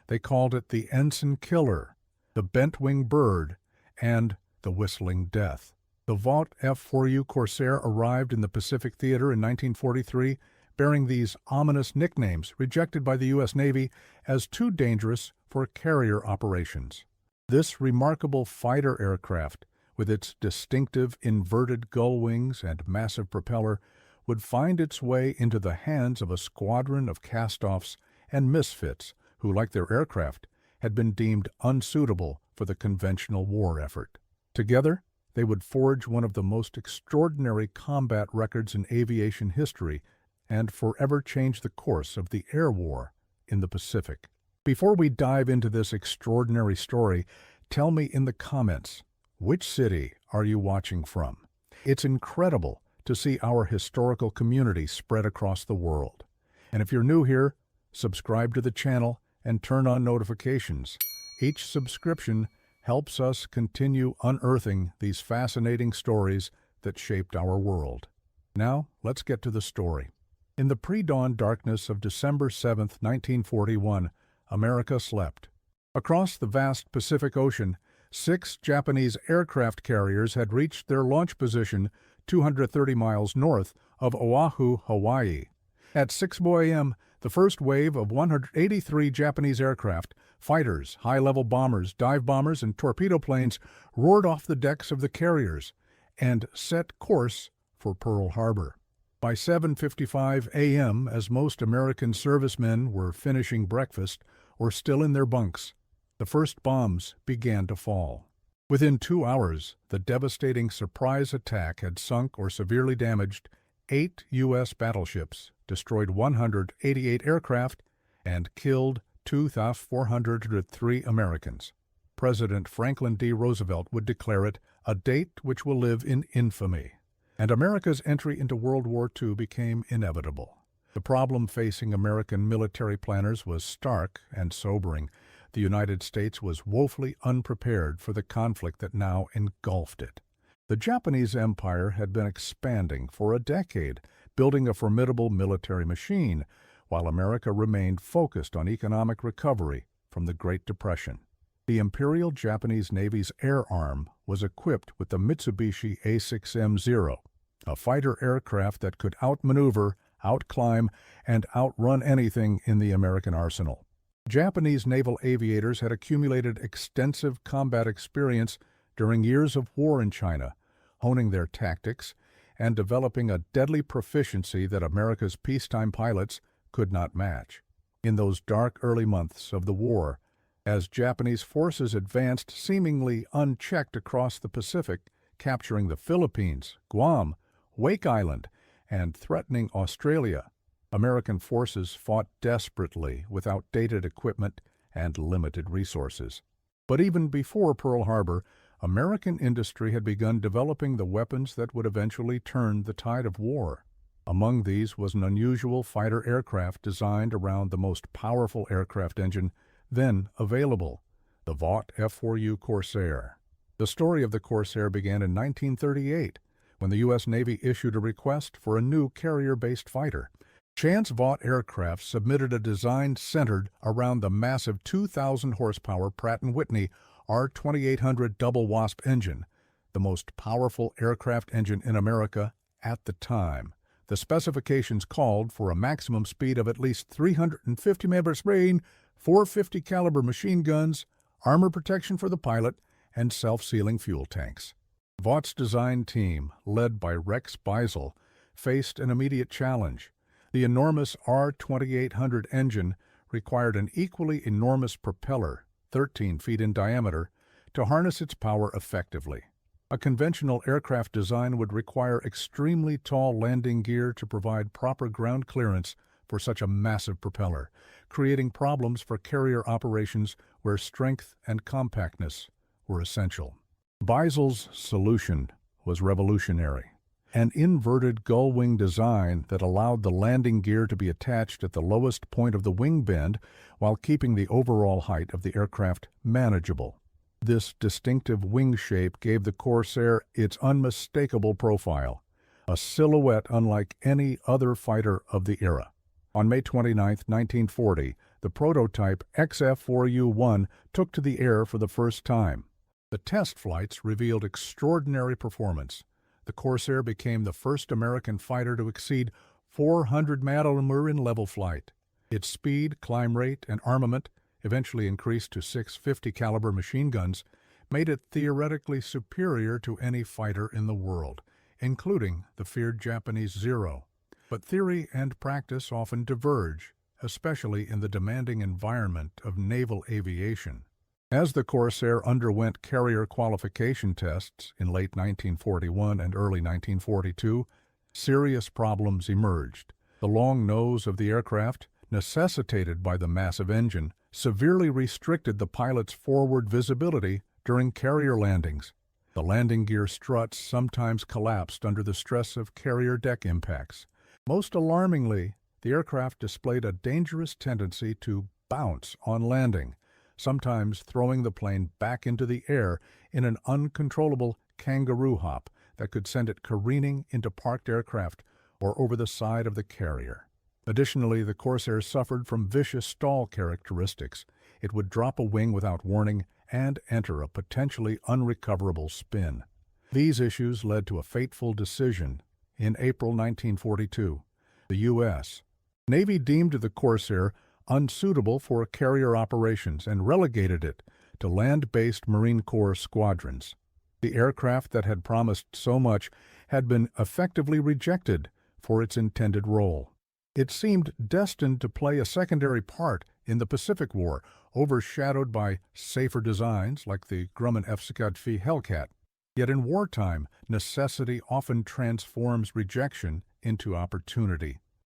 They called it the Ensign Killer, the Bent-Wing Bird, and the Whistling Death. The Vought F-4U Corsair arrived in the Pacific Theater in 1943, bearing these ominous nicknames rejected by the U.S. Navy as too dangerous for carrier operations. This remarkable fighter aircraft, with its distinctive inverted gull wings and massive propeller, would find its way into the hands of a squadron of cast-offs and misfits who, like their aircraft, had been deemed unsuitable for the conventional war effort. Together, they would forge one of the most extraordinary combat records in aviation history and forever change the course of the air war in the Pacific. Before we dive into this extraordinary story, tell me in the comments, which city are you watching from? It's incredible to see our historical community spread across the world. And if you're new here, subscribe to the channel and turn on notifications. Each subscription helps us continue unearthing these fascinating stories that shaped our world. Now, let's get to the story. In the pre-dawn darkness of December 7, 1941, America slept. Across the vast Pacific Ocean, 6 Japanese aircraft carriers had reached their launch position 230 miles north of Oahu, Hawaii. At 6 a.m., the first wave of 183 Japanese aircraft, fighters, high-level bombers, dive bombers, and torpedo planes roared off the decks of the carriers and set course for Pearl Harbor. By 7:55 a.m., as most American servicemen were finishing breakfast or still in their bunks, the first bombs began to fall. Within 2 hours, the devastating surprise attack had sunk or severely damaged 8 U.S. battleships, destroyed 188 aircraft, and killed 2,403 Americans. President Franklin D. Roosevelt would declare it a date which will live in infamy. And America's entry into World War II became inevitable. The problem facing American military planners was stark and sobering. The United States was woefully unprepared for the conflict that now engulfed it. The Japanese Empire had been expanding for a decade, building a formidable military machine, while America remained focused on economic recovery from the Great Depression. The Imperial Japanese Navy's air arm was equipped with the Mitsubishi A6M0, a fighter aircraft that could outmaneuver, outclimb, and outrun anything in the American arsenal. Japanese naval aviators had accumulated extensive combat experience during years of war in China, honing their tactics and developing a deadly proficiency that America's peacetime pilots could not match. In those dark early months of the war, as Japanese forces advanced seemingly unchecked across the Pacific, capturing the Philippines, Guam, Wake Island, and threatening Australia, American forces fought desperately with outdated equipment and limited resources. But even before Pearl Harbor, American industry had begun developing the weapons that would eventually turn the tide of war. Among these was an unusual fighter aircraft designed around the most powerful aircraft engine then available, the Vought F-4U Corsair. The story of the Corsair began in 1938, when the U.S. Navy issued a request for a new carrier-based fighter. Chance Vought Aircraft submitted a design centered around the massive 2,000-horsepower Pratt & Whitney R2800 double wasp engine, the most powerful aircraft engine in America at the time. The specifications called for a maximum speed of at least 350 mph, 450 caliber machine guns, armor protection for the pilot, and self-sealing fuel tanks. Vaught's design team, led by Rex Beisel, faced an immediate challenge. The enormous R2800 engine required an equally enormous propeller, 13 feet in diameter, to harness its power effectively. A conventional aircraft design would require extremely tall landing gear to provide proper ground clearance for such a massive propeller, creating problems for carrier operations where strength and compactness were essential. Beisel's solution was revolutionary. An inverted gull wing design that allowed the landing gear to be attached at the lowest point of the wing bend while keeping the overall height of the aircraft manageable. This distinctive wing shape gave the Corsair its unmistakable profile, a silhouette unlike any other fighter of the era. On May 29, 1940, the prototype XF-4U-1 took to the air for the first time. The test flights revealed extraordinary performance. The Corsair became the first American fighter to exceed 400 mph in level flight. Its speed, climb rate, and armament, eventually increased to 650 caliber machine guns, made it theoretically superior to any fighter in the world, including the feared Japanese Zero. But theory and practice often diverge, especially in the demanding environment of naval aviation. As the Corsair underwent carrier qualification tests in late 1941 and early 1942, serious problems emerged. The long nose of the aircraft, necessitated by the massive engine, severely restricted the pilot's forward visibility during carrier landings. The landing gear struts sometimes collapsed under the stress of carrier deck impacts. Most alarmingly, the aircraft displayed a dangerous tendency to bounce on landing, sometimes throwing the plane back into the air in an uncontrollable kangaroo hop that could send it careening into parked aircraft or over the side of the carrier. Additionally, the Corsair suffered from vicious stall characteristics. It would drop a wing without warning and enter a potentially unrecoverable spin. These issues led to a fateful decision. In April 1942, the U.S. Navy deemed the Corsair unsuitable for carrier operations and relegated it to land-based Marine Corps squadrons. The aircraft that had promised so much had been effectively rejected for its intended role. It seemed destined to play a secondary part in the Pacific War, overshadowed by safer designs like the Grumman F-35 Hellcat. Yet in wartime, necessity often transforms rejection into opportunity.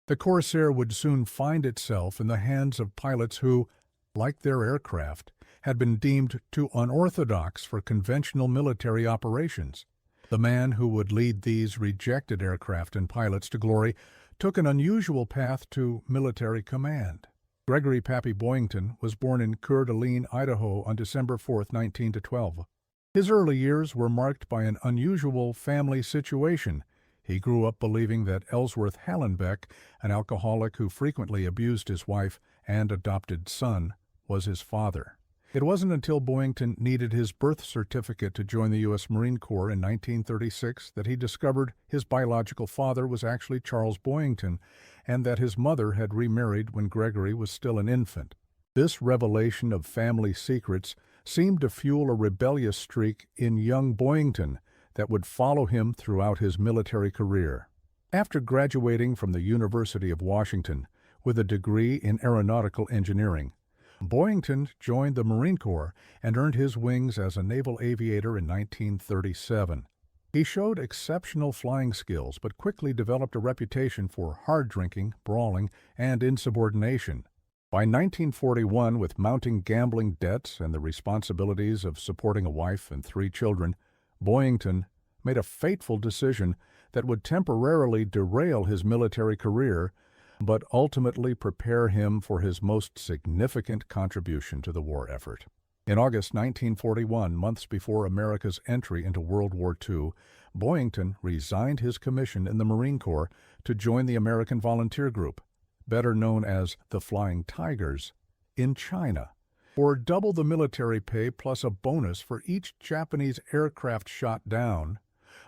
The Corsair would soon find itself in the hands of pilots who, like their aircraft, had been deemed too unorthodox for conventional military operations. The man who would lead these rejected aircraft and pilots to glory took an unusual path to military command. Gregory "Pappy" Boyington was born in Coeur d'Alene, Idaho on December 4, 1912. His early years were marked by an unusual family situation. He grew up believing that Ellsworth Hallenbeck, an alcoholic who frequently abused his wife and adopted son, was his father. It wasn't until Boyington needed his birth certificate to join the U.S. Marine Corps in 1936 that he discovered his biological father was actually Charles Boyington and that his mother had remarried when Gregory was still an infant. This revelation of family secrets seemed to fuel a rebellious streak in young Boyington that would follow him throughout his military career. After graduating from the University of Washington with a degree in aeronautical engineering, Boyington joined the Marine Corps and earned his wings as a naval aviator in 1937. He showed exceptional flying skills but quickly developed a reputation for hard drinking, brawling, and insubordination. By 1941, with mounting gambling debts and the responsibilities of supporting a wife and 3 children, Boyington made a fateful decision that would temporarily derail his military career, but ultimately prepare him for his most significant contribution to the war effort. In August 1941, months before America's entry into World War II, Boyington resigned his commission in the Marine Corps to join the American Volunteer Group, better known as the Flying Tigers, in China, for double the military pay plus a bonus for each Japanese aircraft shot down.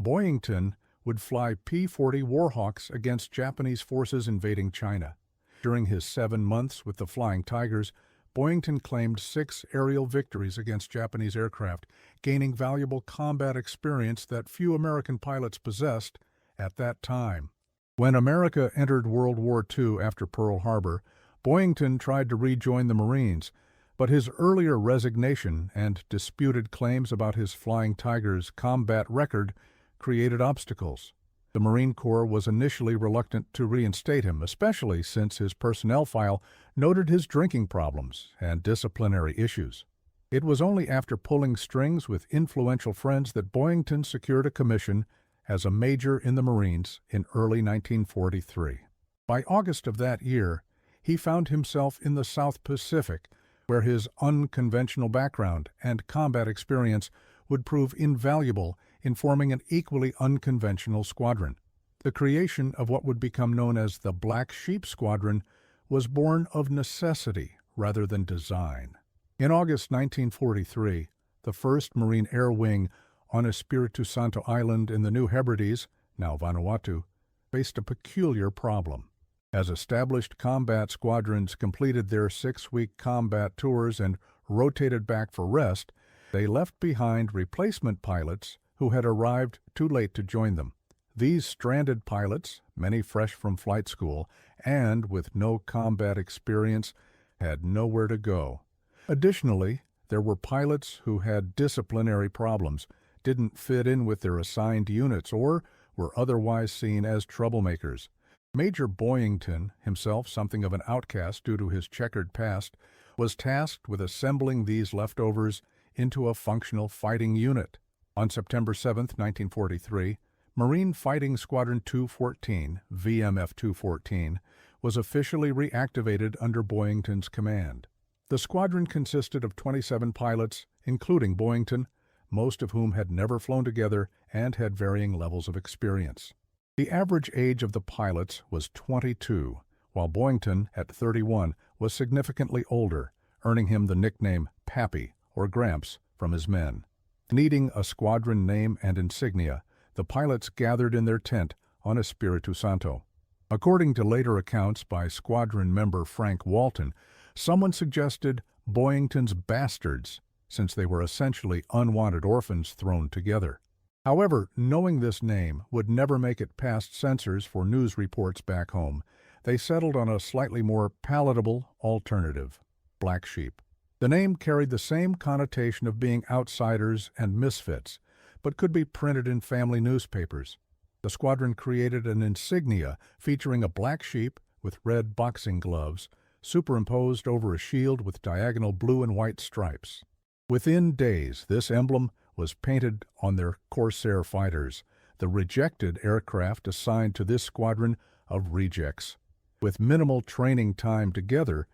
Boyington would fly P-40 Warhawks against Japanese forces invading China. During his 7 months with the Flying Tigers, Boyington claimed 6 aerial victories against Japanese aircraft, gaining valuable combat experience that few American pilots possessed at that time. When America entered World War II after Pearl Harbor, Boyington tried to rejoin the Marines, but his earlier resignation and disputed claims about his Flying Tigers' combat record created obstacles. The Marine Corps was initially reluctant to reinstate him, especially since his personnel file noted his drinking problems and disciplinary issues. It was only after pulling strings with influential friends that Boyington secured a commission as a major in the Marines in early 1943. By August of that year, he found himself in the South Pacific, where his unconventional background and combat experience would prove invaluable in forming an equally unconventional squadron. The creation of what would become known as the Black Sheep Squadron was born of necessity rather than design. In August 1943, the 1st Marine Air Wing on Espiritu Santo Island in the New Hebrides, now Vanuatu, faced a peculiar problem. As established combat squadrons completed their 6-week combat tours and rotated back for rest, they left behind replacement pilots who had arrived too late to join them. These stranded pilots, many fresh from flight school and with no combat experience, had nowhere to go. Additionally, there were pilots who had disciplinary problems, didn't fit in with their assigned units, or were otherwise seen as troublemakers. Major Boyington, himself something of an outcast due to his checkered past, was tasked with assembling these leftovers into a functional fighting unit. On September 7, 1943, Marine Fighting Squadron 214, VMF 214, was officially reactivated under Boyington's command. The squadron consisted of 27 pilots, including Boyington, most of whom had never flown together and had varying levels of experience. The average age of the pilots was 22, while Boyington, at 31, was significantly older, earning him the nickname Pappy, or Gramps, from his men. Needing a squadron name and insignia, the pilots gathered in their tent on Espiritu Santo. According to later accounts by squadron member Frank Walton, someone suggested Boyington's Bastards, since they were essentially unwanted orphans thrown together. However, knowing this name would never make it past censors for news reports back home, they settled on a slightly more palatable alternative, Black Sheep. The name carried the same connotation of being outsiders and misfits, but could be printed in family newspapers. The squadron created an insignia featuring a black sheep with red boxing gloves, superimposed over a shield with diagonal blue and white stripes. Within days, this emblem was painted on their Corsair fighters, the rejected aircraft assigned to this squadron of rejects. With minimal training time together,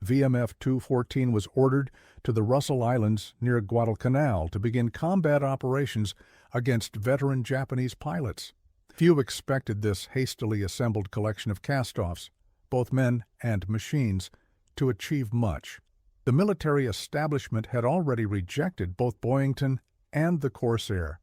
VMF 214 was ordered to the Russell Islands near Guadalcanal to begin combat operations against veteran Japanese pilots. Few expected this hastily assembled collection of cast-offs, both men and machines, to achieve much. The military establishment had already rejected both Boyington and the Corsair.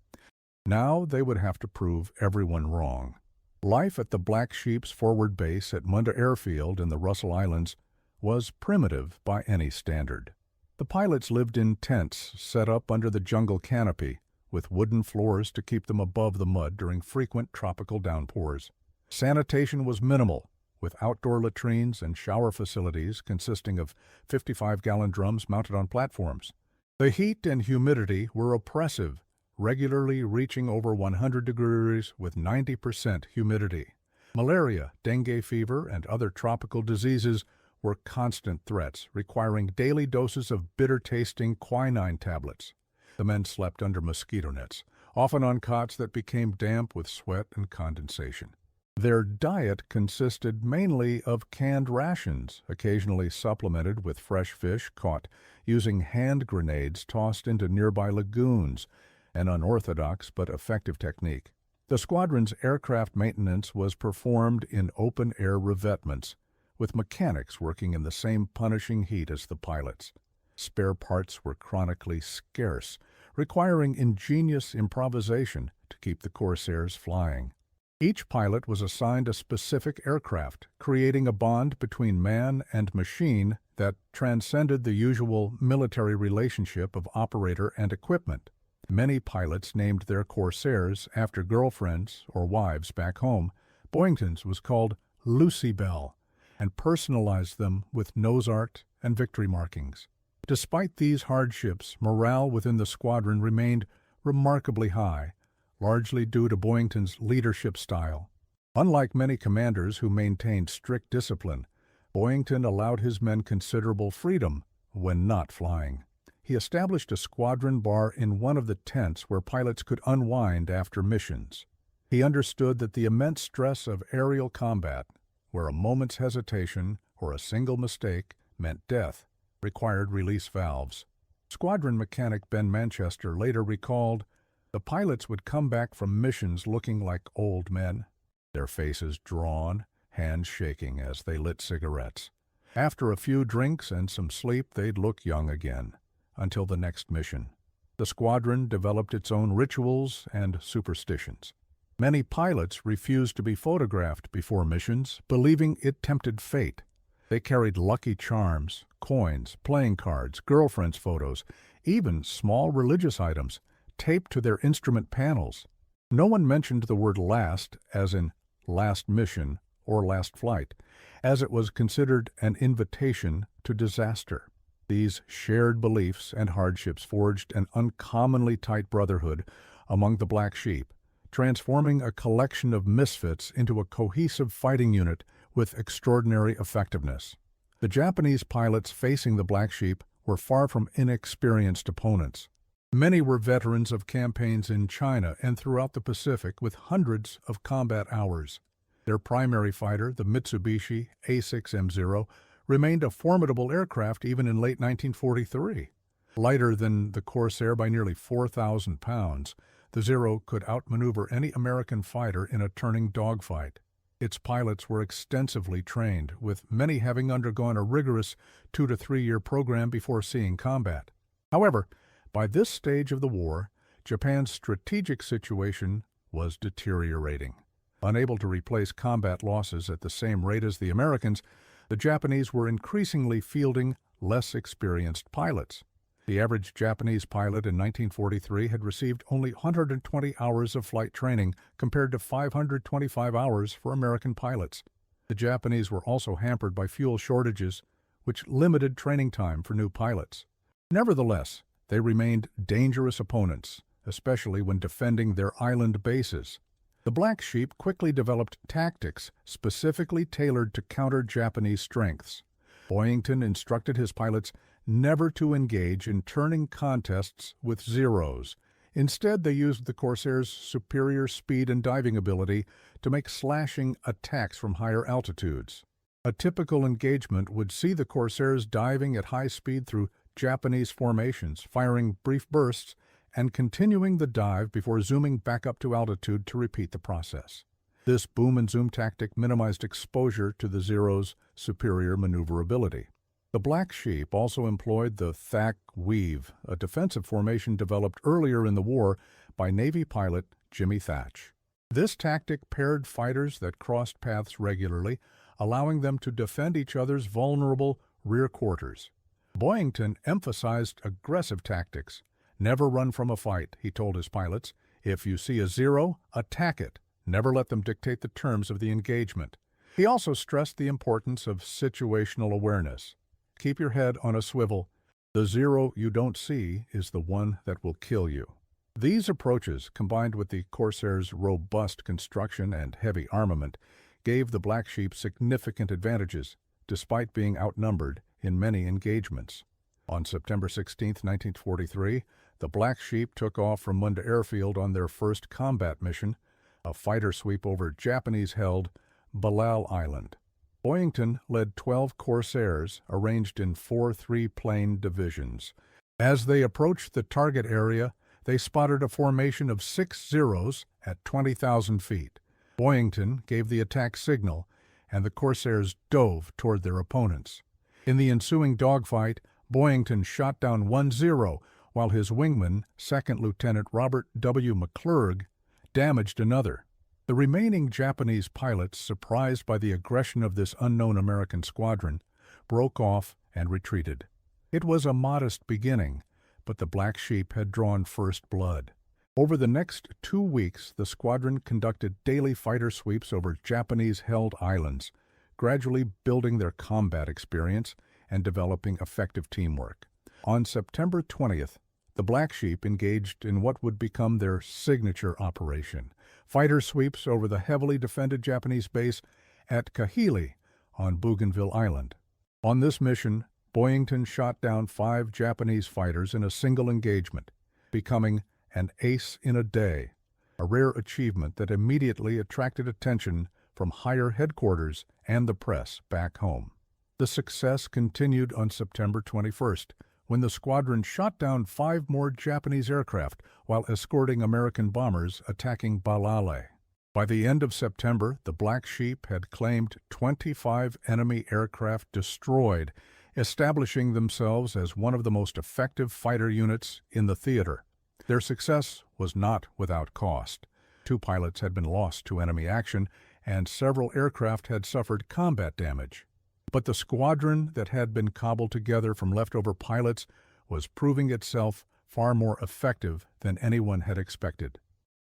Now they would have to prove everyone wrong. Life at the Black Sheep's forward base at Munda Airfield in the Russell Islands was primitive by any standard. The pilots lived in tents set up under the jungle canopy, with wooden floors to keep them above the mud during frequent tropical downpours. Sanitation was minimal, with outdoor latrines and shower facilities consisting of 55-gallon drums mounted on platforms. The heat and humidity were oppressive, regularly reaching over 100 degrees with 90% humidity. Malaria, dengue fever, and other tropical diseases were constant threats, requiring daily doses of bitter-tasting quinine tablets. The men slept under mosquito nets, often on cots that became damp with sweat and condensation. Their diet consisted mainly of canned rations, occasionally supplemented with fresh fish caught using hand grenades tossed into nearby lagoons, an unorthodox but effective technique. The squadron's aircraft maintenance was performed in open-air revetments, with mechanics working in the same punishing heat as the pilots. Spare parts were chronically scarce, requiring ingenious improvisation to keep the Corsairs flying. Each pilot was assigned a specific aircraft, creating a bond between man and machine that transcended the usual military relationship of operator and equipment. Many pilots named their Corsairs after girlfriends or wives back home. Boyington's was called Lucy Bell, and personalized them with nose art and victory markings. Despite these hardships, morale within the squadron remained remarkably high, largely due to Boyington's leadership style. Unlike many commanders who maintained strict discipline, Boyington allowed his men considerable freedom when not flying. He established a squadron bar in one of the tents where pilots could unwind after missions. He understood that the immense stress of aerial combat, where a moment's hesitation or a single mistake meant death, required release valves. Squadron mechanic Ben Manchester later recalled, "The pilots would come back from missions looking like old men, their faces drawn, hands shaking as they lit cigarettes. After a few drinks and some sleep, they'd look young again, until the next mission. The squadron developed its own rituals and superstitions. Many pilots refused to be photographed before missions, believing it tempted fate. They carried lucky charms, coins, playing cards, girlfriends' photos, even small religious items, taped to their instrument panels. No one mentioned the word last, as in last mission or last flight, as it was considered an invitation to disaster. These shared beliefs and hardships forged an uncommonly tight brotherhood among the Black Sheep, transforming a collection of misfits into a cohesive fighting unit with extraordinary effectiveness. The Japanese pilots facing the Black Sheep were far from inexperienced opponents. Many were veterans of campaigns in China and throughout the Pacific with hundreds of combat hours. Their primary fighter, the Mitsubishi A6M0, remained a formidable aircraft even in late 1943. Lighter than the Corsair by nearly 4,000 pounds, the Zero could outmaneuver any American fighter in a turning dogfight. Its pilots were extensively trained, with many having undergone a rigorous 2 to 3 year program before seeing combat. However, by this stage of the war, Japan's strategic situation was deteriorating. Unable to replace combat losses at the same rate as the Americans, the Japanese were increasingly fielding less experienced pilots. The average Japanese pilot in 1943 had received only 120 hours of flight training compared to 525 hours for American pilots. The Japanese were also hampered by fuel shortages, which limited training time for new pilots. Nevertheless, they remained dangerous opponents, especially when defending their island bases. The Black Sheep quickly developed tactics specifically tailored to counter Japanese strengths. Boyington instructed his pilots never to engage in turning contests with Zeros. Instead, they used the Corsair's superior speed and diving ability to make slashing attacks from higher altitudes. A typical engagement would see the Corsairs diving at high speed through Japanese formations, firing brief bursts, and continuing the dive before zooming back up to altitude to repeat the process. This boom and zoom tactic minimized exposure to the Zero's superior maneuverability. The Black Sheep also employed the Thack Weave, a defensive formation developed earlier in the war by Navy pilot Jimmy Thatch. This tactic paired fighters that crossed paths regularly, allowing them to defend each other's vulnerable rear quarters. Boyington emphasized aggressive tactics. Never run from a fight, he told his pilots. If you see a Zero, attack it. Never let them dictate the terms of the engagement. He also stressed the importance of situational awareness. Keep your head on a swivel. The Zero you don't see is the one that will kill you. These approaches, combined with the Corsair's robust construction and heavy armament, gave the Black Sheep significant advantages, despite being outnumbered in many engagements. On September 16, 1943, the Black Sheep took off from Munda Airfield on their first combat mission, a fighter sweep over Japanese-held Balal Island. Boyington led 12 Corsairs arranged in 4 three-plane divisions. As they approached the target area, they spotted a formation of 6 Zeros at 20,000 feet. Boyington gave the attack signal, and the Corsairs dove toward their opponents. In the ensuing dogfight, Boyington shot down 1 Zero, while his wingman, Second Lieutenant Robert W. McClurg, damaged another. The remaining Japanese pilots, surprised by the aggression of this unknown American squadron, broke off and retreated. It was a modest beginning, but the Black Sheep had drawn first blood. Over the next 2 weeks, the squadron conducted daily fighter sweeps over Japanese-held islands, gradually building their combat experience and developing effective teamwork. On September 20th, the Black Sheep engaged in what would become their signature operation, fighter sweeps over the heavily defended Japanese base at Kahili on Bougainville Island. On this mission, Boyington shot down 5 Japanese fighters in a single engagement, becoming an ace in a day, a rare achievement that immediately attracted attention from higher headquarters and the press back home. The success continued on September 21st, when the squadron shot down 5 more Japanese aircraft while escorting American bombers attacking Balale. By the end of September, the Black Sheep had claimed 25 enemy aircraft destroyed, establishing themselves as one of the most effective fighter units in the theater. Their success was not without cost. 2 pilots had been lost to enemy action, and several aircraft had suffered combat damage. But the squadron that had been cobbled together from leftover pilots was proving itself far more effective than anyone had expected.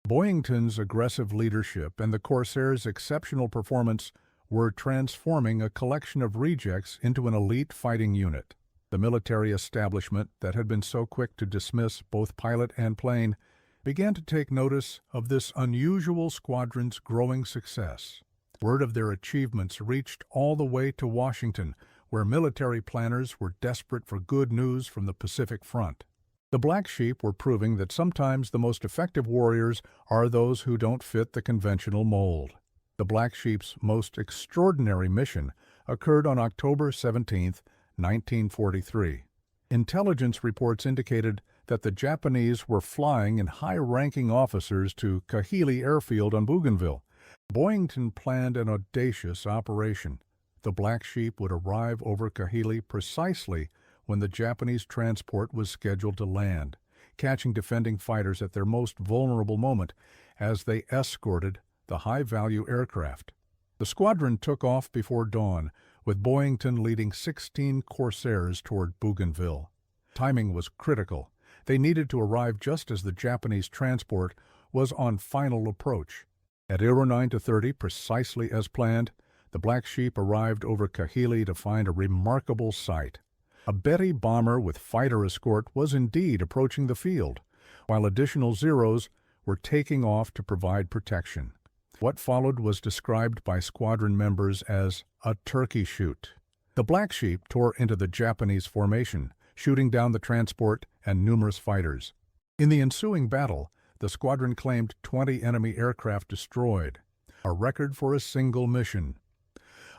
Boyington's aggressive leadership and the Corsair's exceptional performance were transforming a collection of rejects into an elite fighting unit. The military establishment that had been so quick to dismiss both pilot and plane began to take notice of this unusual squadron's growing success. Word of their achievements reached all the way to Washington, where military planners were desperate for good news from the Pacific Front. The Black Sheep were proving that sometimes the most effective warriors are those who don't fit the conventional mold. The Black Sheep's most extraordinary mission occurred on October 17, 1943. Intelligence reports indicated that the Japanese were flying in high-ranking officers to Kahili Airfield on Bougainville. Boyington planned an audacious operation. The Black Sheep would arrive over Kahili precisely when the Japanese transport was scheduled to land, catching defending fighters at their most vulnerable moment as they escorted the high-value aircraft. The squadron took off before dawn, with Boyington leading 16 Corsairs toward Bougainville. Timing was critical. They needed to arrive just as the Japanese transport was on final approach. At 09:30, precisely as planned, the Black Sheep arrived over Kahili to find a remarkable sight. A Betty bomber with fighter escort was indeed approaching the field, while additional Zeros were taking off to provide protection. What followed was described by squadron members as a turkey shoot. The Black Sheep tore into the Japanese formation, shooting down the transport and numerous fighters. In the ensuing battle, the squadron claimed 20 enemy aircraft destroyed, a record for a single mission.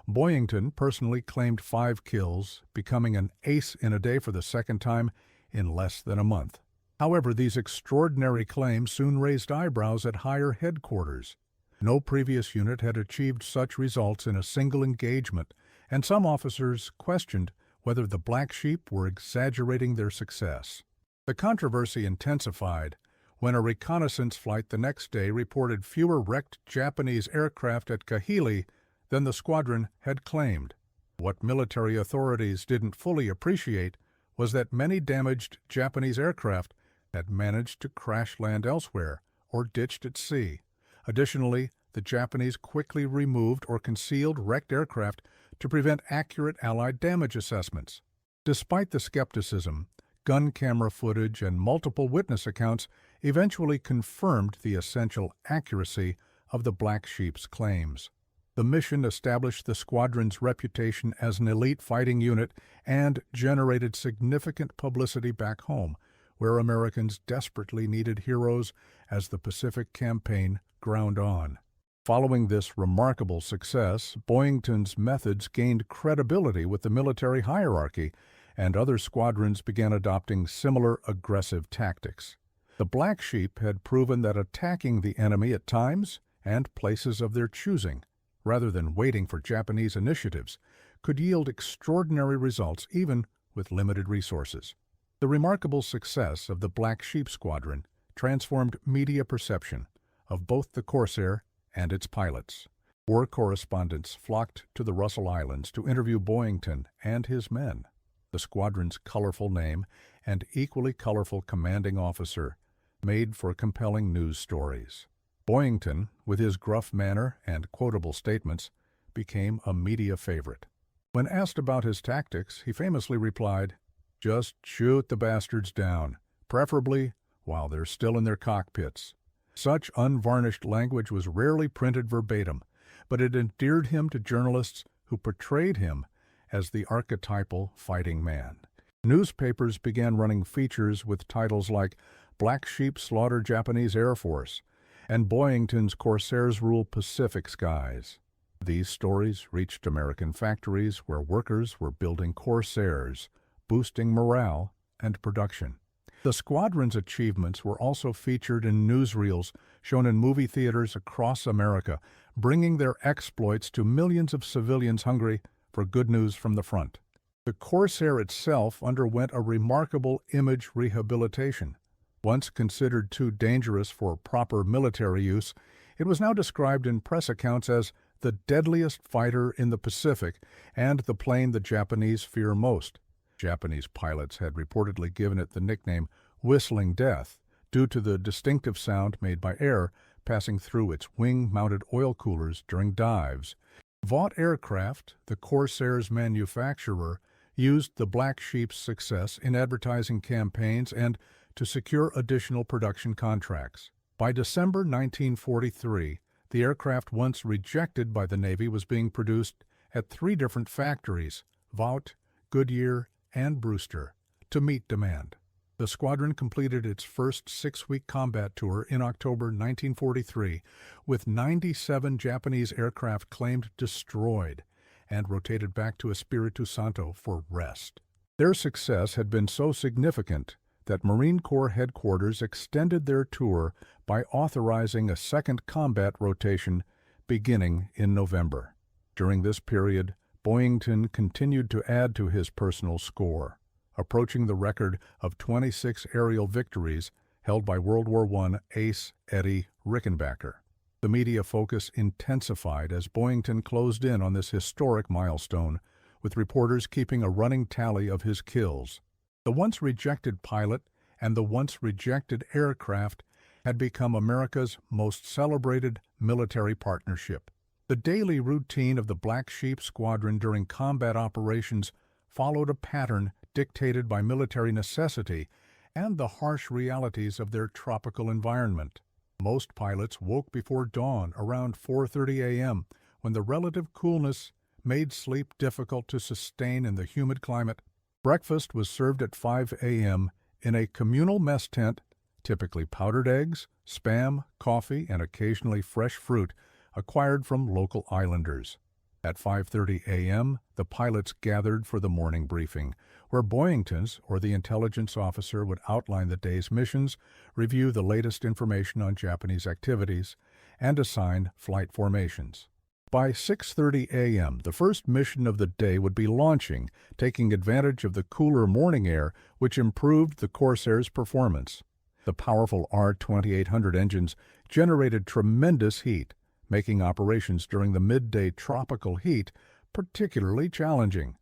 Boyington personally claimed 5 kills, becoming an ace in a day for the second time in less than a month. However, these extraordinary claims soon raised eyebrows at higher headquarters. No previous unit had achieved such results in a single engagement, and some officers questioned whether the Black Sheep were exaggerating their success. The controversy intensified when a reconnaissance flight the next day reported fewer wrecked Japanese aircraft at Kahili than the squadron had claimed. What military authorities didn't fully appreciate was that many damaged Japanese aircraft had managed to crash land elsewhere or ditched at sea. Additionally, the Japanese quickly removed or concealed wrecked aircraft to prevent accurate Allied damage assessments. Despite the skepticism, gun camera footage and multiple witness accounts eventually confirmed the essential accuracy of the Black Sheep's claims. The mission established the squadron's reputation as an elite fighting unit and generated significant publicity back home, where Americans desperately needed heroes as the Pacific Campaign ground on. Following this remarkable success, Boyington's methods gained credibility with the military hierarchy, and other squadrons began adopting similar aggressive tactics. The Black Sheep had proven that attacking the enemy at times and places of their choosing, rather than waiting for Japanese initiatives, could yield extraordinary results even with limited resources. The remarkable success of the Black Sheep Squadron transformed media perception of both the Corsair and its pilots. War correspondents flocked to the Russell Islands to interview Boyington and his men. The squadron's colorful name and equally colorful commanding officer made for compelling news stories. Boyington, with his gruff manner and quotable statements, became a media favorite. When asked about his tactics, he famously replied, "Just shoot the bastards down, preferably while they're still in their cockpits." Such unvarnished language was rarely printed verbatim, but it endeared him to journalists who portrayed him as the archetypal fighting man. Newspapers began running features with titles like "Black Sheep Slaughter Japanese Air Force" and "Boyington's Corsairs Rule Pacific Skies." These stories reached American factories where workers were building Corsairs, boosting morale and production. The squadron's achievements were also featured in newsreels shown in movie theaters across America, bringing their exploits to millions of civilians hungry for good news from the front. The Corsair itself underwent a remarkable image rehabilitation. Once considered too dangerous for proper military use, it was now described in press accounts as the deadliest fighter in the Pacific and the plane the Japanese fear most. Japanese pilots had reportedly given it the nickname Whistling Death due to the distinctive sound made by air passing through its wing-mounted oil coolers during dives. Vought Aircraft, the Corsair's manufacturer, used the Black Sheep's success in advertising campaigns and to secure additional production contracts. By December 1943, the aircraft once rejected by the Navy was being produced at 3 different factories, Vought, Goodyear, and Brewster, to meet demand. The squadron completed its first 6-week combat tour in October 1943, with 97 Japanese aircraft claimed destroyed, and rotated back to Espiritu Santo for rest. Their success had been so significant that Marine Corps headquarters extended their tour by authorizing a second combat rotation beginning in November. During this period, Boyington continued to add to his personal score, approaching the record of 26 aerial victories held by World War I ace Eddie Rickenbacker. The media focus intensified as Boyington closed in on this historic milestone, with reporters keeping a running tally of his kills. The once rejected pilot and the once rejected aircraft had become America's most celebrated military partnership. The daily routine of the Black Sheep Squadron during combat operations followed a pattern dictated by military necessity and the harsh realities of their tropical environment. Most pilots woke before dawn around 4:30 a.m., when the relative coolness made sleep difficult to sustain in the humid climate. Breakfast was served at 5 a.m. in a communal mess tent, typically powdered eggs, Spam, coffee, and occasionally fresh fruit acquired from local islanders. At 5:30 a.m., the pilots gathered for the morning briefing, where Boyington's or the intelligence officer would outline the day's missions, review the latest information on Japanese activities, and assign flight formations. By 6:30 a.m., the first mission of the day would be launching, taking advantage of the cooler morning air, which improved the Corsair's performance. The powerful R-2800 engines generated tremendous heat, making operations during the midday tropical heat particularly challenging.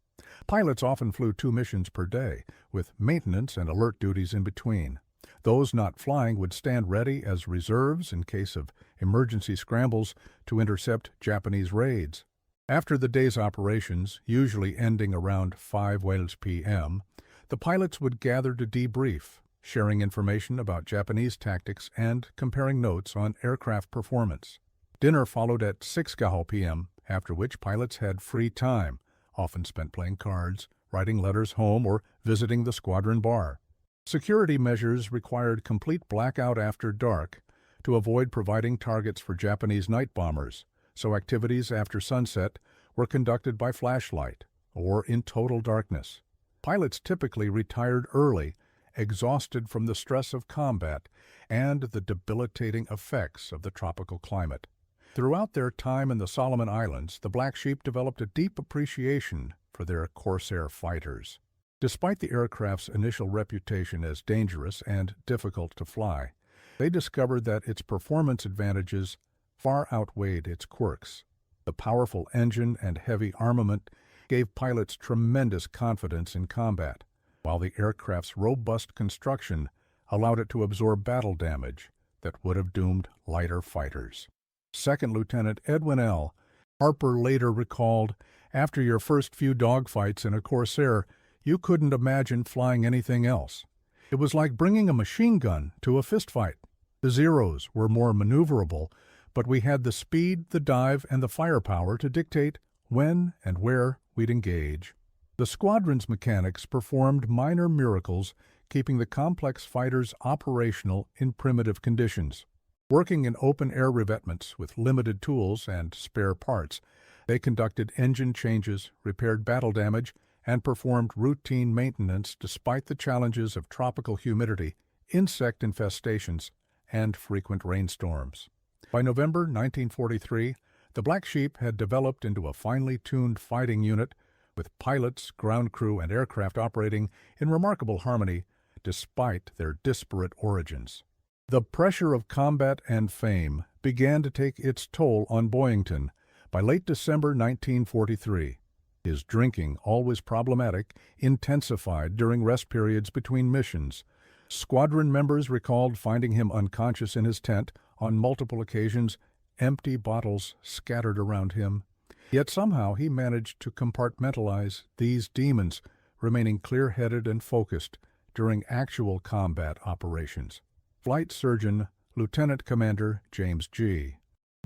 Pilots often flew 2 missions per day, with maintenance and alert duties in between. Those not flying would stand ready as reserves in case of emergency scrambles to intercept Japanese raids. After the day's operations, usually ending around 5 p.m., the pilots would gather to debrief, sharing information about Japanese tactics and comparing notes on aircraft performance. Dinner followed at 6 p.m., after which pilots had free time, often spent playing cards, writing letters home, or visiting the squadron bar. Security measures required complete blackout after dark to avoid providing targets for Japanese night bombers, so activities after sunset were conducted by flashlight or in total darkness. Pilots typically retired early, exhausted from the stress of combat and the debilitating effects of the tropical climate. Throughout their time in the Solomon Islands, the Black Sheep developed a deep appreciation for their Corsair fighters. Despite the aircraft's initial reputation as dangerous and difficult to fly, they discovered that its performance advantages far outweighed its quirks. The powerful engine and heavy armament gave pilots tremendous confidence in combat, while the aircraft's robust construction allowed it to absorb battle damage that would have doomed lighter fighters. Second Lieutenant Edwin L. Harper later recalled, "After your first few dogfights in a Corsair, you couldn't imagine flying anything else. It was like bringing a machine gun to a fistfight. The Zeros were more maneuverable, but we had the speed, the dive, and the firepower to dictate when and where we'd engage." The squadron's mechanics performed minor miracles, keeping the complex fighters operational in primitive conditions. Working in open-air revetments with limited tools and spare parts, they conducted engine changes, repaired battle damage, and performed routine maintenance despite the challenges of tropical humidity, insect infestations, and frequent rainstorms. By November 1943, the Black Sheep had developed into a finely tuned fighting unit with pilots, ground crew, and aircraft operating in remarkable harmony despite their disparate origins. The pressure of combat and fame began to take its toll on Boyington by late December 1943. His drinking, always problematic, intensified during rest periods between missions. Squadron members recalled finding him unconscious in his tent on multiple occasions, empty bottles scattered around him. Yet somehow he managed to compartmentalize these demons, remaining clear-headed and focused during actual combat operations. Flight Surgeon Lieutenant Commander James G.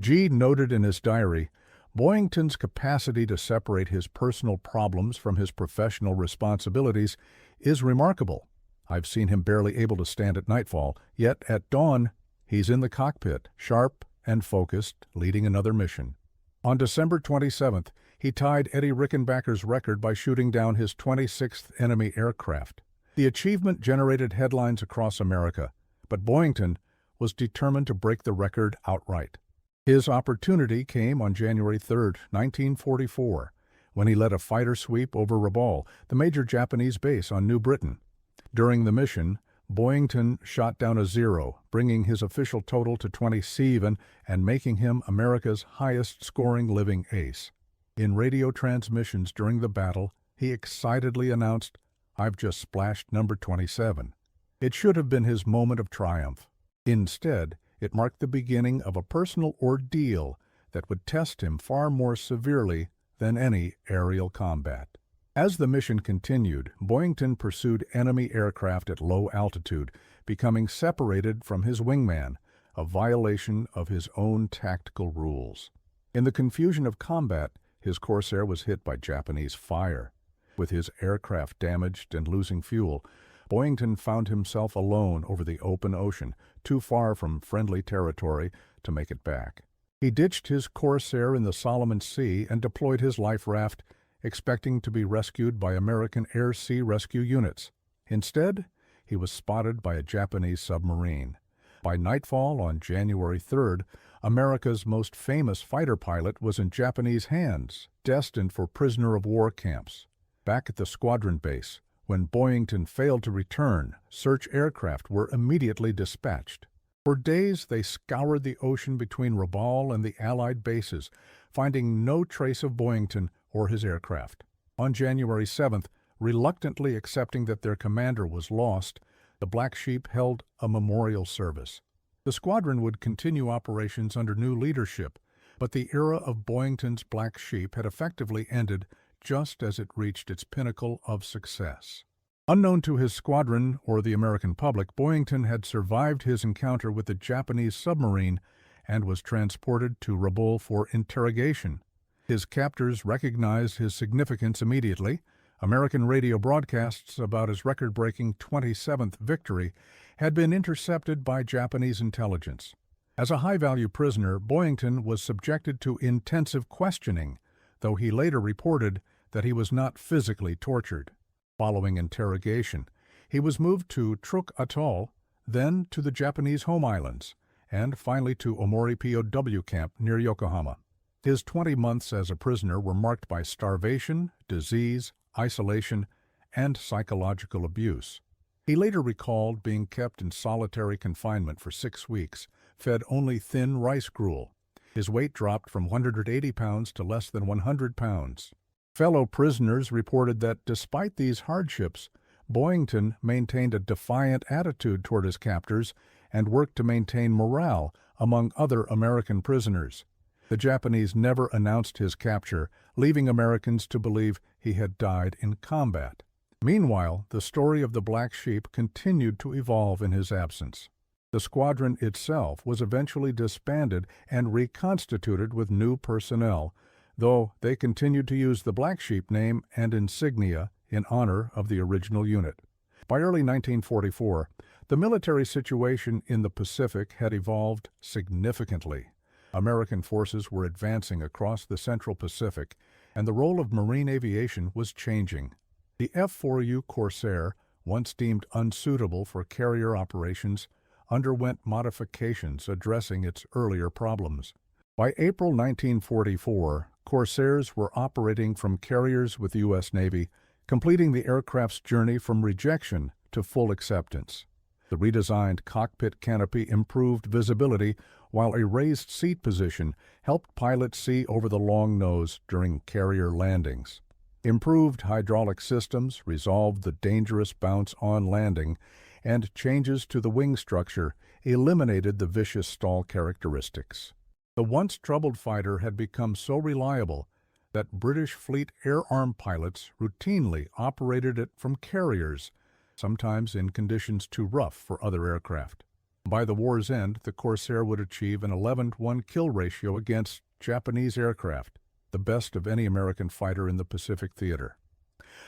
Noted in his diary, Boyington's capacity to separate his personal problems from his professional responsibilities is remarkable. I've seen him barely able to stand at nightfall, yet at dawn he's in the cockpit, sharp and focused, leading another mission. On December 27th, he tied Eddie Rickenbacker's record by shooting down his 26th enemy aircraft. The achievement generated headlines across America, but Boyington was determined to break the record outright. His opportunity came on January 3, 1944, when he led a fighter sweep over Rabaul, the major Japanese base on New Britain. During the mission, Boyington shot down a Zero, bringing his official total to 27 and making him America's highest-scoring living ace. In radio transmissions during the battle, he excitedly announced, "I've just splashed number 27." It should have been his moment of triumph. Instead, it marked the beginning of a personal ordeal that would test him far more severely than any aerial combat. As the mission continued, Boyington pursued enemy aircraft at low altitude, becoming separated from his wingman, a violation of his own tactical rules. In the confusion of combat, his Corsair was hit by Japanese fire. With his aircraft damaged and losing fuel, Boyington found himself alone over the open ocean, too far from friendly territory to make it back. He ditched his Corsair in the Solomon Sea and deployed his life raft, expecting to be rescued by American air-sea rescue units. Instead, he was spotted by a Japanese submarine. By nightfall on January 3rd, America's most famous fighter pilot was in Japanese hands, destined for prisoner-of-war camps. Back at the squadron base, when Boyington failed to return, search aircraft were immediately dispatched. For days, they scoured the ocean between Rabaul and the Allied bases, finding no trace of Boyington or his aircraft. On January 7th, reluctantly accepting that their commander was lost, the Black Sheep held a memorial service. The squadron would continue operations under new leadership, but the era of Boyington's Black Sheep had effectively ended just as it reached its pinnacle of success. Unknown to his squadron or the American public, Boyington had survived his encounter with the Japanese submarine and was transported to Rabaul for interrogation. His captors recognized his significance immediately. American radio broadcasts about his record-breaking 27th victory had been intercepted by Japanese intelligence. As a high-value prisoner, Boyington was subjected to intensive questioning, though he later reported that he was not physically tortured. Following interrogation, he was moved to Truk Atoll, then to the Japanese home islands, and finally to Omori POW camp near Yokohama. His 20 months as a prisoner were marked by starvation, disease, isolation, and psychological abuse. He later recalled being kept in solitary confinement for 6 weeks, fed only thin rice gruel. His weight dropped from 180 pounds to less than 100 pounds. Fellow prisoners reported that despite these hardships, Boyington maintained a defiant attitude toward his captors and worked to maintain morale among other American prisoners. The Japanese never announced his capture, leaving Americans to believe he had died in combat. Meanwhile, the story of the Black Sheep continued to evolve in his absence. The squadron itself was eventually disbanded and reconstituted with new personnel, though they continued to use the Black Sheep name and insignia in honor of the original unit. By early 1944, the military situation in the Pacific had evolved significantly. American forces were advancing across the Central Pacific, and the role of marine aviation was changing. The F-4U Corsair, once deemed unsuitable for carrier operations, underwent modifications addressing its earlier problems. By April 1944, Corsairs were operating from carriers with the U.S. Navy, completing the aircraft's journey from rejection to full acceptance. The redesigned cockpit canopy improved visibility, while a raised seat position helped pilots see over the long nose during carrier landings. Improved hydraulic systems resolved the dangerous bounce on landing, and changes to the wing structure eliminated the vicious stall characteristics. The once troubled fighter had become so reliable that British Fleet Air Arm pilots routinely operated it from carriers, sometimes in conditions too rough for other aircraft. By the war's end, the Corsair would achieve an 11-to-1 kill ratio against Japanese aircraft, the best of any American fighter in the Pacific theater.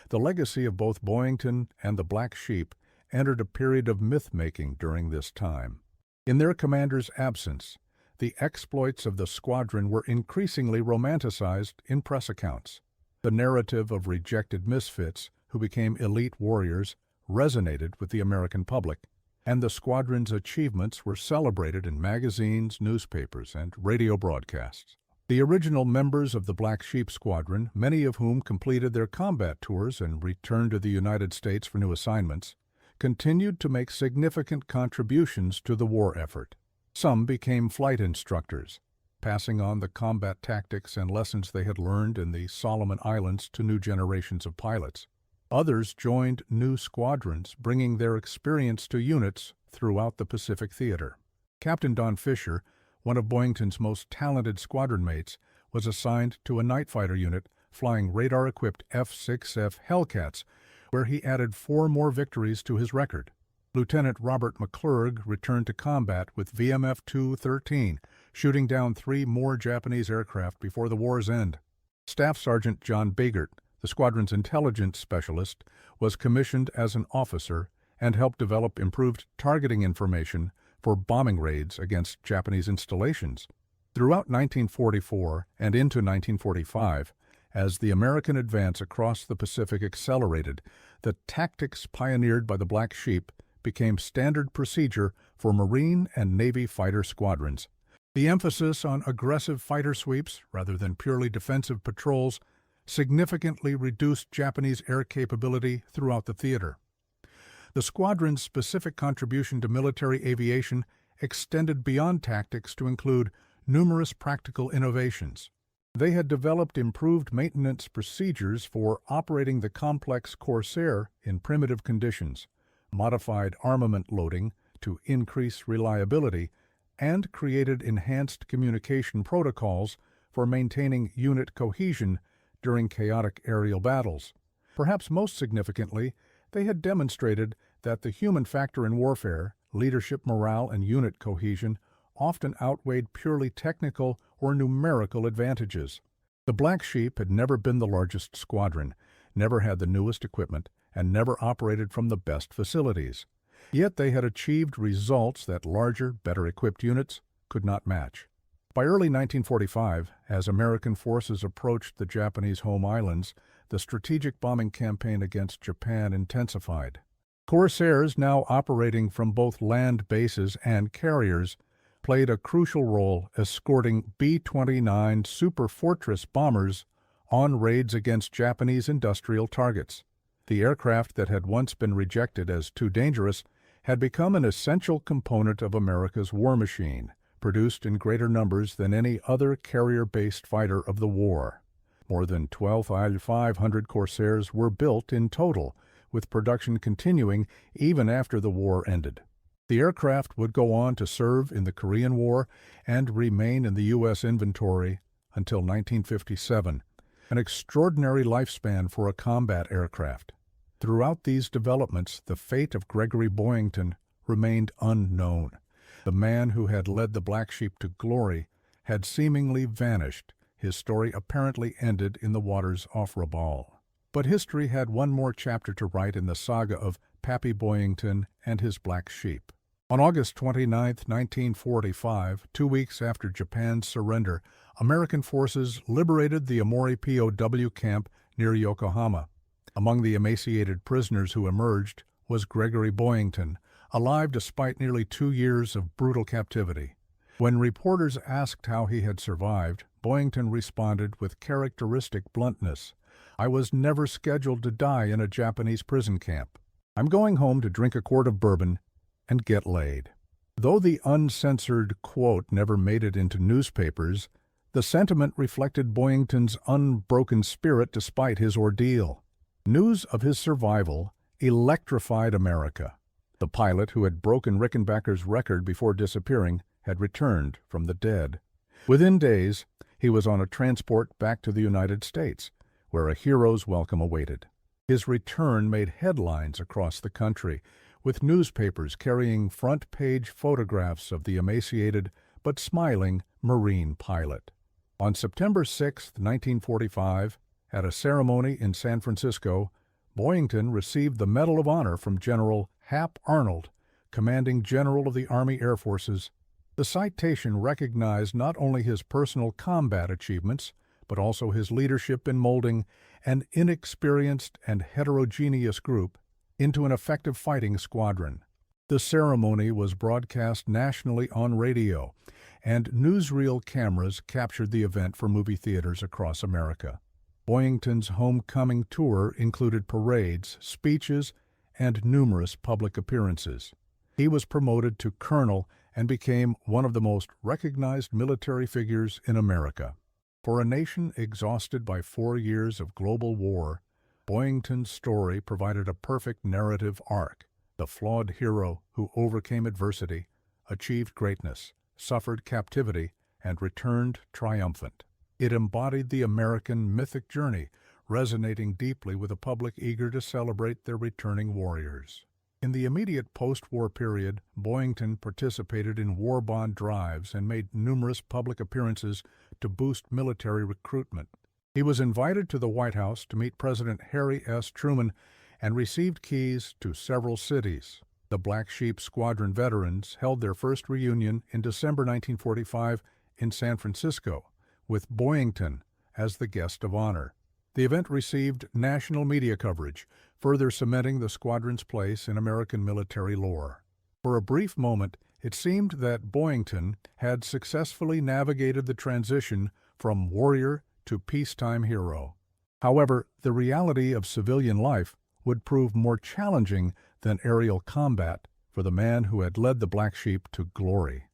The legacy of both Boyington and the Black Sheep entered a period of myth-making during this time. In their commander's absence, the exploits of the squadron were increasingly romanticized in press accounts. The narrative of rejected misfits who became elite warriors resonated with the American public, and the squadron's achievements were celebrated in magazines, newspapers, and radio broadcasts. The original members of the Black Sheep Squadron, many of whom completed their combat tours and returned to the United States for new assignments, continued to make significant contributions to the war effort. Some became flight instructors, passing on the combat tactics and lessons they had learned in the Solomon Islands to new generations of pilots. Others joined new squadrons, bringing their experience to units throughout the Pacific theater. Captain Don Fisher, one of Boyington's most talented squadron mates, was assigned to a night fighter unit flying radar-equipped F-6F Hellcats, where he added 4 more victories to his record. Lieutenant Robert McClurg returned to combat with VMF 213, shooting down 3 more Japanese aircraft before the war's end. Staff Sergeant John Bagert, the squadron's intelligence specialist, was commissioned as an officer and helped develop improved targeting information for bombing raids against Japanese installations. Throughout 1944 and into 1945, as the American advance across the Pacific accelerated, the tactics pioneered by the Black Sheep became standard procedure for Marine and Navy fighter squadrons. The emphasis on aggressive fighter sweeps rather than purely defensive patrols significantly reduced Japanese air capability throughout the theater. The squadron's specific contribution to military aviation extended beyond tactics to include numerous practical innovations. They had developed improved maintenance procedures for operating the complex Corsair in primitive conditions, modified armament loading to increase reliability, and created enhanced communication protocols for maintaining unit cohesion during chaotic aerial battles. Perhaps most significantly, they had demonstrated that the human factor in warfare, leadership morale, and unit cohesion often outweighed purely technical or numerical advantages. The Black Sheep had never been the largest squadron, never had the newest equipment, and never operated from the best facilities. Yet they had achieved results that larger, better-equipped units could not match. By early 1945, as American forces approached the Japanese home islands, the strategic bombing campaign against Japan intensified. Corsairs, now operating from both land bases and carriers, played a crucial role escorting B-29 Super Fortress bombers on raids against Japanese industrial targets. The aircraft that had once been rejected as too dangerous had become an essential component of America's war machine, produced in greater numbers than any other carrier-based fighter of the war. More than 12,500 Corsairs were built in total, with production continuing even after the war ended. The aircraft would go on to serve in the Korean War and remain in the U.S. inventory until 1957, an extraordinary lifespan for a combat aircraft. Throughout these developments, the fate of Gregory Boyington remained unknown. The man who had led the Black Sheep to glory had seemingly vanished, his story apparently ended in the waters off Rabaul. But history had one more chapter to write in the saga of Pappy Boyington and his Black Sheep. On August 29, 1945, 2 weeks after Japan's surrender, American forces liberated the Amori POW camp near Yokohama. Among the emaciated prisoners who emerged was Gregory Boyington, alive despite nearly 2 years of brutal captivity. When reporters asked how he had survived, Boyington responded with characteristic bluntness, "I was never scheduled to die in a Japanese prison camp. I'm going home to drink a quart of bourbon and get laid." Though the uncensored quote never made it into newspapers, the sentiment reflected Boyington's unbroken spirit despite his ordeal. News of his survival electrified America. The pilot who had broken Rickenbacker's record before disappearing had returned from the dead. Within days, he was on a transport back to the United States, where a hero's welcome awaited. His return made headlines across the country, with newspapers carrying front-page photographs of the emaciated but smiling Marine pilot. On September 6, 1945, at a ceremony in San Francisco, Boyington received the Medal of Honor from General Hap Arnold, commanding general of the Army Air Forces. The citation recognized not only his personal combat achievements, but also his leadership in molding an inexperienced and heterogeneous group into an effective fighting squadron. The ceremony was broadcast nationally on radio, and newsreel cameras captured the event for movie theaters across America. Boyington's homecoming tour included parades, speeches, and numerous public appearances. He was promoted to colonel and became one of the most recognized military figures in America. For a nation exhausted by 4 years of global war, Boyington's story provided a perfect narrative arc. The flawed hero who overcame adversity, achieved greatness, suffered captivity, and returned triumphant. It embodied the American mythic journey, resonating deeply with a public eager to celebrate their returning warriors. In the immediate post-war period, Boyington participated in war bond drives and made numerous public appearances to boost military recruitment. He was invited to the White House to meet President Harry S. Truman and received keys to several cities. The Black Sheep Squadron veterans held their first reunion in December 1945 in San Francisco, with Boyington as the guest of honor. The event received national media coverage, further cementing the squadron's place in American military lore. For a brief moment, it seemed that Boyington had successfully navigated the transition from warrior to peacetime hero. However, the reality of civilian life would prove more challenging than aerial combat for the man who had led the Black Sheep to glory.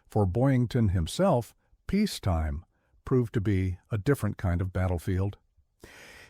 For Boyington himself, peacetime proved to be a different kind of battlefield.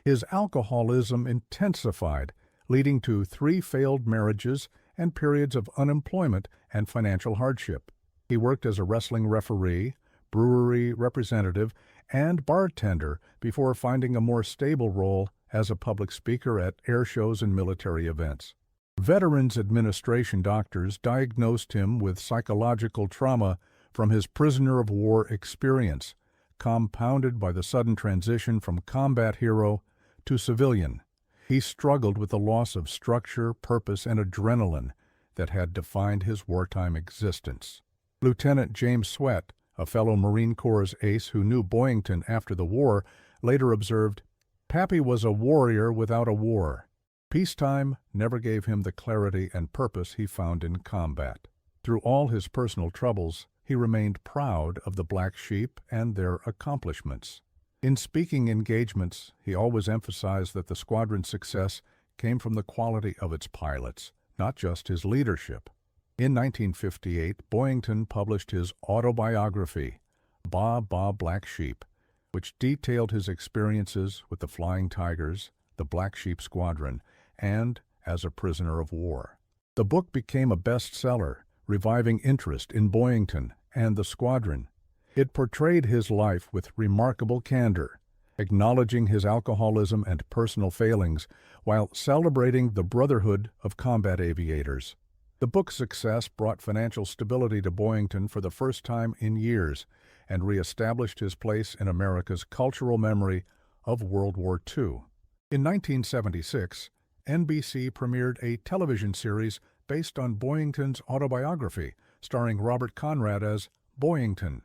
His alcoholism intensified, leading to 3 failed marriages and periods of unemployment and financial hardship. He worked as a wrestling referee, brewery representative, and bartender before finding a more stable role as a public speaker at air shows and military events. Veterans Administration doctors diagnosed him with psychological trauma from his prisoner of war experience, compounded by the sudden transition from combat hero to civilian. He struggled with the loss of structure, purpose, and adrenaline that had defined his wartime existence. Lieutenant James Sweat, a fellow Marine Corps ace who knew Boyington after the war, later observed, "Pappy was a warrior without a war." Peacetime never gave him the clarity and purpose he found in combat. Through all his personal troubles, he remained proud of the Black Sheep and their accomplishments. In speaking engagements, he always emphasized that the squadron's success came from the quality of its pilots, not just his leadership. In 1958, Boyington published his autobiography, Ba Ba Black Sheep, which detailed his experiences with the Flying Tigers, the Black Sheep Squadron, and as a prisoner of war. The book became a bestseller, reviving interest in Boyington and the squadron. It portrayed his life with remarkable candor, acknowledging his alcoholism and personal failings while celebrating the brotherhood of combat aviators. The book's success brought financial stability to Boyington for the first time in years and reestablished his place in America's cultural memory of World War II. In 1976, NBC premiered a television series based on Boyington's autobiography, starring Robert Conrad as Boyington.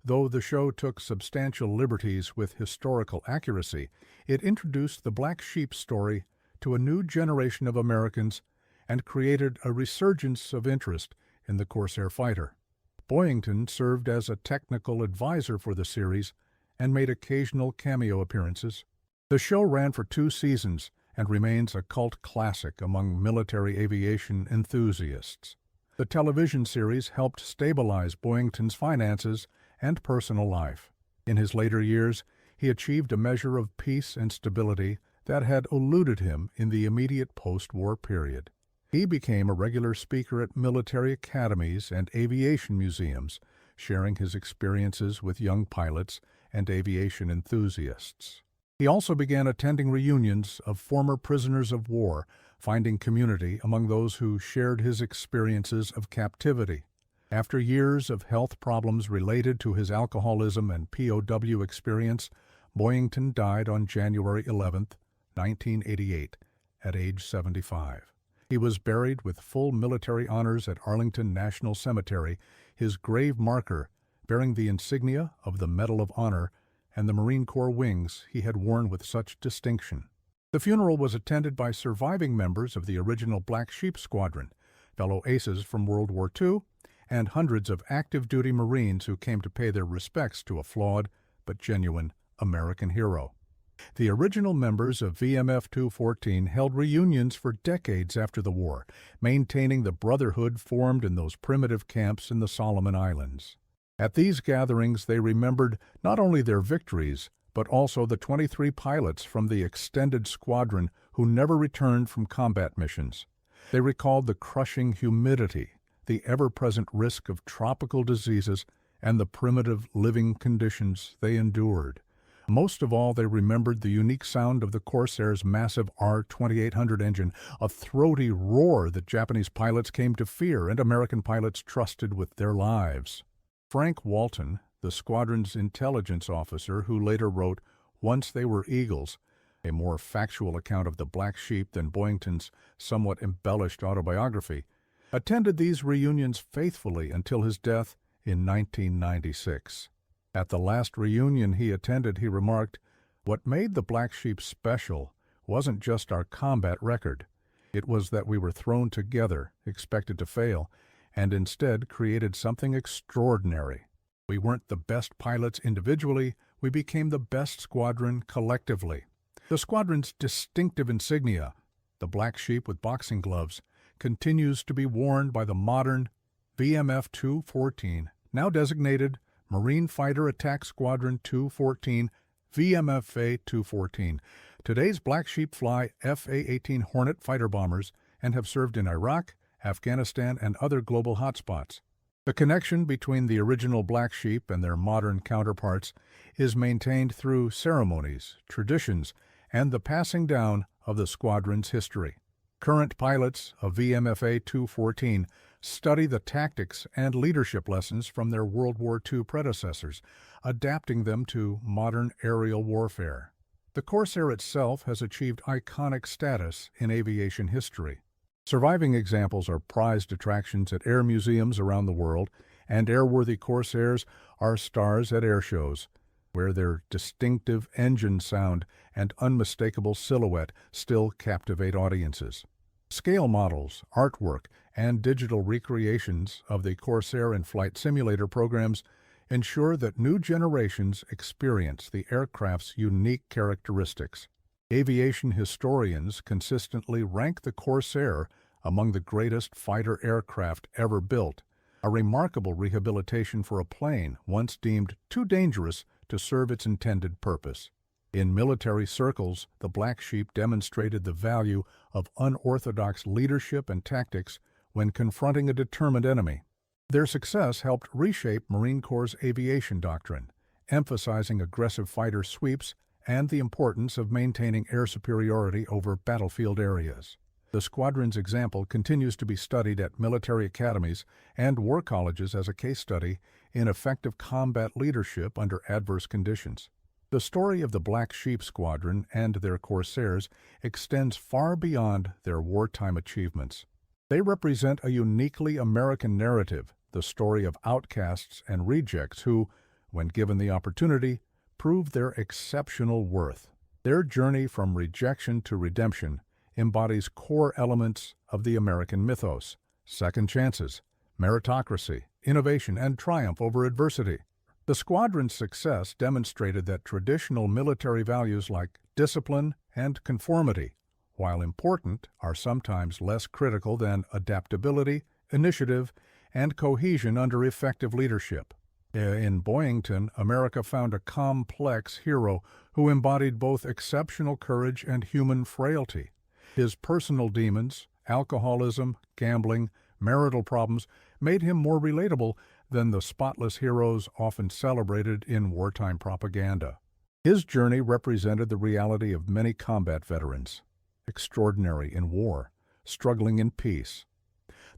Though the show took substantial liberties with historical accuracy, it introduced the Black Sheep story to a new generation of Americans and created a resurgence of interest in the Corsair fighter. Boyington served as a technical advisor for the series and made occasional cameo appearances. The show ran for 2 seasons and remains a cult classic among military aviation enthusiasts. The television series helped stabilize Boyington's finances and personal life. In his later years, he achieved a measure of peace and stability that had eluded him in the immediate post-war period. He became a regular speaker at military academies and aviation museums, sharing his experiences with young pilots and aviation enthusiasts. He also began attending reunions of former prisoners of war, finding community among those who shared his experiences of captivity. After years of health problems related to his alcoholism and POW experience, Boyington died on January 11, 1988, at age 75. He was buried with full military honors at Arlington National Cemetery, his grave marker bearing the insignia of the Medal of Honor and the Marine Corps wings he had worn with such distinction. The funeral was attended by surviving members of the original Black Sheep Squadron, fellow aces from World War II, and hundreds of active-duty Marines who came to pay their respects to a flawed but genuine American hero. The original members of VMF 214 held reunions for decades after the war, maintaining the brotherhood formed in those primitive camps in the Solomon Islands. At these gatherings, they remembered not only their victories, but also the 23 pilots from the extended squadron who never returned from combat missions. They recalled the crushing humidity, the ever-present risk of tropical diseases, and the primitive living conditions they endured. Most of all, they remembered the unique sound of the Corsair's massive R-2800 engine, a throaty roar that Japanese pilots came to fear and American pilots trusted with their lives. Frank Walton, the squadron's intelligence officer who later wrote Once They Were Eagles, a more factual account of the Black Sheep than Boyington's somewhat embellished autobiography, attended these reunions faithfully until his death in 1996. At the last reunion he attended, he remarked, "What made the Black Sheep special wasn't just our combat record. It was that we were thrown together, expected to fail, and instead created something extraordinary. We weren't the best pilots individually, we became the best squadron collectively." The squadron's distinctive insignia, the Black Sheep with boxing gloves, continues to be worn by the modern VMF 214, now designated Marine Fighter Attack Squadron 214, VMFA 214. Today's Black Sheep fly FA-18 Hornet fighter bombers and have served in Iraq, Afghanistan, and other global hotspots. The connection between the original Black Sheep and their modern counterparts is maintained through ceremonies, traditions, and the passing down of the squadron's history. Current pilots of VMFA 214 study the tactics and leadership lessons from their World War II predecessors, adapting them to modern aerial warfare. The Corsair itself has achieved iconic status in aviation history. Surviving examples are prized attractions at air museums around the world, and airworthy Corsairs are stars at air shows, where their distinctive engine sound and unmistakable silhouette still captivate audiences. Scale models, artwork, and digital recreations of the Corsair and Flight Simulator programs ensure that new generations experience the aircraft's unique characteristics. Aviation historians consistently rank the Corsair among the greatest fighter aircraft ever built, a remarkable rehabilitation for a plane once deemed too dangerous to serve its intended purpose. In military circles, the Black Sheep demonstrated the value of unorthodox leadership and tactics when confronting a determined enemy. Their success helped reshape Marine Corps' aviation doctrine, emphasizing aggressive fighter sweeps and the importance of maintaining air superiority over battlefield areas. The squadron's example continues to be studied at military academies and war colleges as a case study in effective combat leadership under adverse conditions. The story of the Black Sheep Squadron and their Corsairs extends far beyond their wartime achievements. They represent a uniquely American narrative, the story of outcasts and rejects who, when given the opportunity, proved their exceptional worth. Their journey from rejection to redemption embodies core elements of the American mythos: second chances, meritocracy, innovation, and triumph over adversity. The squadron's success demonstrated that traditional military values like discipline and conformity, while important, are sometimes less critical than adaptability, initiative, and cohesion under effective leadership. In Boyington, America found a complex hero who embodied both exceptional courage and human frailty. His personal demons, alcoholism, gambling, marital problems, made him more relatable than the spotless heroes often celebrated in wartime propaganda. His journey represented the reality of many combat veterans, extraordinary in war, struggling in peace.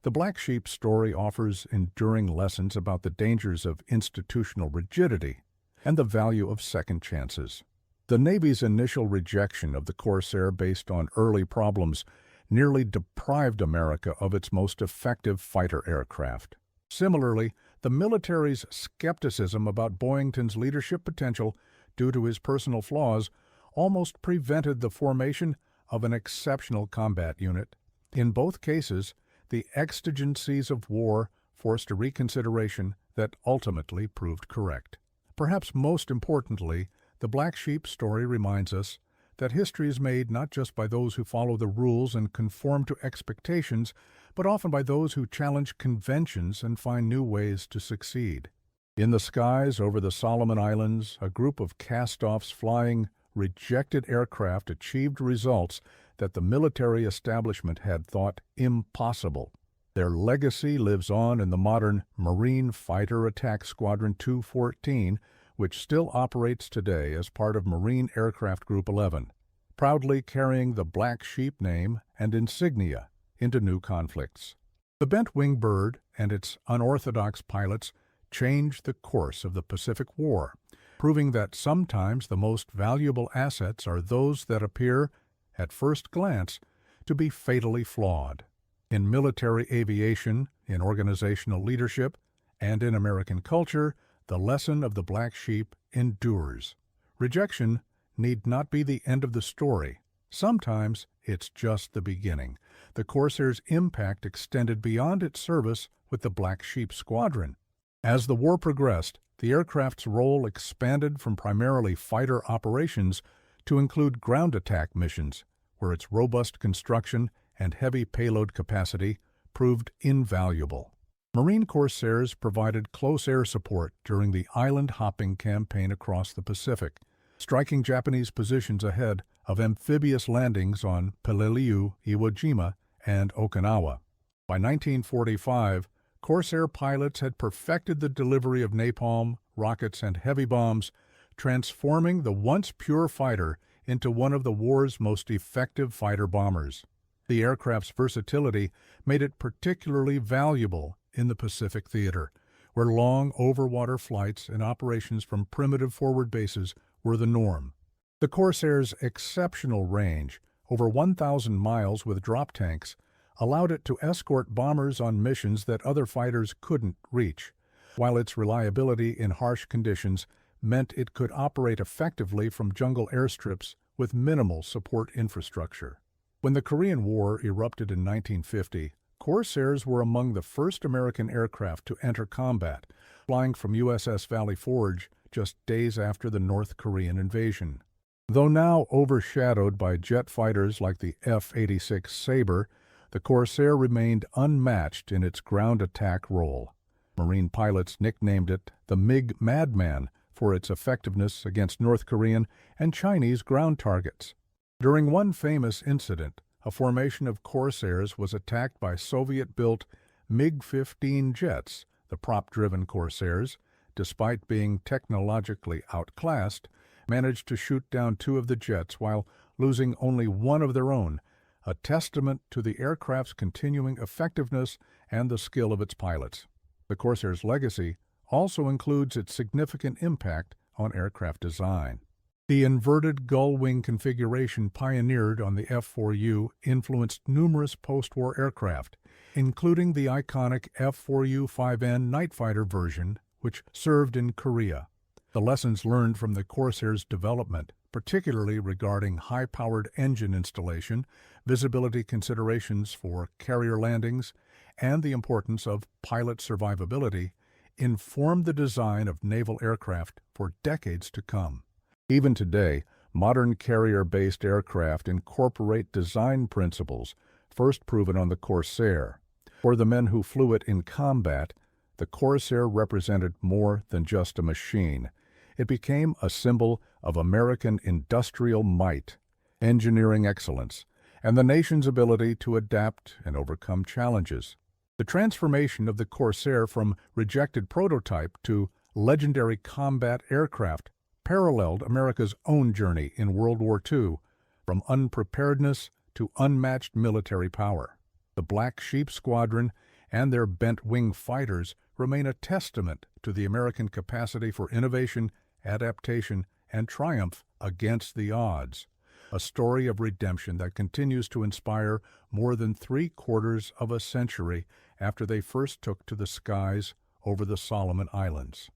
The Black Sheep story offers enduring lessons about the dangers of institutional rigidity and the value of second chances. The Navy's initial rejection of the Corsair based on early problems nearly deprived America of its most effective fighter aircraft. Similarly, the military's skepticism about Boyington's leadership potential due to his personal flaws almost prevented the formation of an exceptional combat unit. In both cases, the exigencies of war forced a reconsideration that ultimately proved correct. Perhaps most importantly, the Black Sheep story reminds us that history is made not just by those who follow the rules and conform to expectations, but often by those who challenge conventions and find new ways to succeed. In the skies over the Solomon Islands, a group of cast-offs flying rejected aircraft achieved results that the military establishment had thought impossible. Their legacy lives on in the modern Marine Fighter Attack Squadron 214, which still operates today as part of Marine Aircraft Group 11, proudly carrying the Black Sheep name and insignia into new conflicts. The bent-wing bird and its unorthodox pilots changed the course of the Pacific War, proving that sometimes the most valuable assets are those that appear, at first glance, to be fatally flawed. In military aviation, in organizational leadership, and in American culture, the lesson of the Black Sheep endures. Rejection need not be the end of the story. Sometimes it's just the beginning. The Corsair's impact extended beyond its service with the Black Sheep Squadron. As the war progressed, the aircraft's role expanded from primarily fighter operations to include ground attack missions, where its robust construction and heavy payload capacity proved invaluable. Marine Corsairs provided close air support during the island-hopping campaign across the Pacific, striking Japanese positions ahead of amphibious landings on Peleliu, Iwo Jima, and Okinawa. By 1945, Corsair pilots had perfected the delivery of napalm, rockets, and heavy bombs, transforming the once pure fighter into one of the war's most effective fighter bombers. The aircraft's versatility made it particularly valuable in the Pacific theater, where long overwater flights and operations from primitive forward bases were the norm. The Corsair's exceptional range, over 1,000 miles with drop tanks, allowed it to escort bombers on missions that other fighters couldn't reach, while its reliability in harsh conditions meant it could operate effectively from jungle airstrips with minimal support infrastructure. When the Korean War erupted in 1950, Corsairs were among the first American aircraft to enter combat, flying from USS Valley Forge just days after the North Korean invasion. Though now overshadowed by jet fighters like the F-86 Sabre, the Corsair remained unmatched in its ground attack role. Marine pilots nicknamed it the MiG Madman for its effectiveness against North Korean and Chinese ground targets. During one famous incident, a formation of Corsairs was attacked by Soviet-built MiG-15 jets. The prop-driven Corsairs, despite being technologically outclassed, managed to shoot down two of the jets while losing only one of their own, a testament to the aircraft's continuing effectiveness and the skill of its pilots. The Corsair's legacy also includes its significant impact on aircraft design. The inverted gull-wing configuration pioneered on the F-4U influenced numerous post-war aircraft, including the iconic F-4U-5N night fighter version, which served in Korea. The lessons learned from the Corsair's development, particularly regarding high-powered engine installation, visibility considerations for carrier landings, and the importance of pilot survivability, informed the design of naval aircraft for decades to come. Even today, modern carrier-based aircraft incorporate design principles first proven on the Corsair. For the men who flew it in combat, the Corsair represented more than just a machine. It became a symbol of American industrial might, engineering excellence, and the nation's ability to adapt and overcome challenges. The transformation of the Corsair from rejected prototype to legendary combat aircraft paralleled America's own journey in World War II, from unpreparedness to unmatched military power. The Black Sheep Squadron and their bent-wing fighters remain a testament to the American capacity for innovation, adaptation, and triumph against the odds. A story of redemption that continues to inspire more than 3/4 of a century after they first took to the skies over the Solomon Islands.